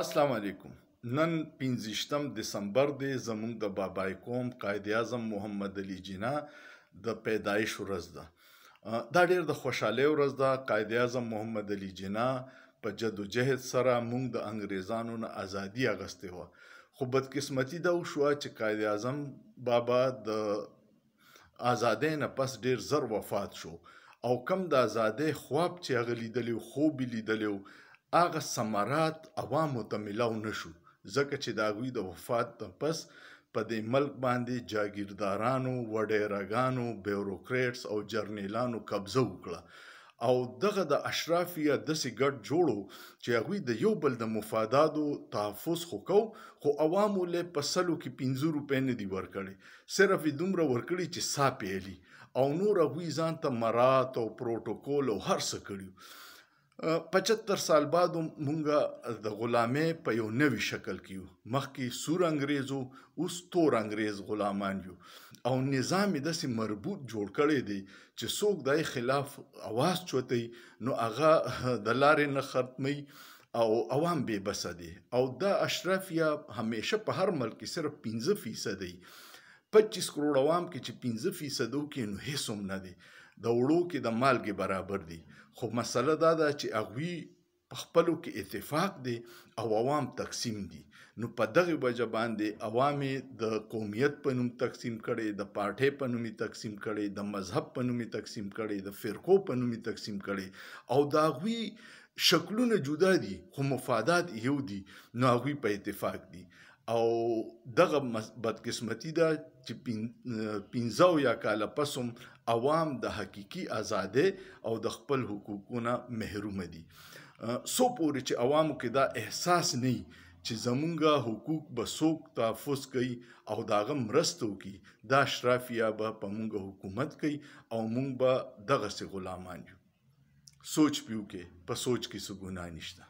السلام علیکم. نن 15 دسمبر دی، زموږ د بابای قوم قائد اعظم محمد علي جناح د پیدایش ورځ ده. دا ډېر د خوشحالۍ ورځ ده. قائد اعظم محمد علي جناح په جدوجهد سره موږ د انګریزانو نه ازادي اخیستې وه، خو بدقسمتي دا وشوه چې قائد اعظم بابا د ازادۍ نه پس ډېر زر وفات شو، او کم د ازادۍ خواب چې هغه لیدلی و، خوب یې لیدلی و، هغه ثمرات عوامو ته میلاو نشو، ځکه چې د هغوی د وفات نه پس په دې ملک باندې جاګیردارانو، وډیرګانو، بیوروکریټس او جرنیلانو قبضه وکړه، او دغه د اشرافیه داسې ګډ جوړو چې هغوی د یو بل د مفاداتو تحفظ خو کو، خو عوامو له په سلو کې 15 روپۍ نه دي ورکړي، صرف یې دومره ورکړي چې سا پیلي، او نور هغوی ځان ته مرات او پروتوکول او هر څه کړي. 75 سال بعد مونږ د غلامۍ په یو نوي شکل کې یو. مخکې سور انګریز وو، اوس تور انګریز غلامان یو، او نظام یې داسې مربوط جوړ کړی دی چې څوک د خلاف اواز چوتی نو هغه د لارې نه ختمي، او عوام بې بسه دي. او دا اشرافیه همیشه په هر ملک کې صرف 15% دی. 25 کروڑ عوام کې چې 15% وکړي نو هیڅ هم نه دی، د وړو کې د مالګې برابر دي. خو مسله دا ده چې هغوی په خپلو کې اتفاق دی او عوام تقسیم دي. نو په دغه وجه باندې عوام د قومیت په نوم تقسیم کړي، د پارټۍ په نوم تقسیم کړي، د مذهب په نوم تقسیم کړي، د فرقو په نوم تقسیم کړي، او د هغوی شکلونه جدا دي خو مفادات یو دي، نو هغوی په اتفاق دي. او دغه بدقسمتي ده چې 15 کاله پس هم عوام د حقیقي ازادۍ او د خپل حقوقونه محروم دي. څو پورې چې عوامو کې دا احساس نه وي چې زمونږ حقوق به څوک تحفظ کوي او د هغه مرسته وکړي، دا اشرافیه به په مونږ حکومت کوي او مونږ به دغسې غلامان یو. سوچ پې وکړئ، په سوچ کې څه ګناه نشته.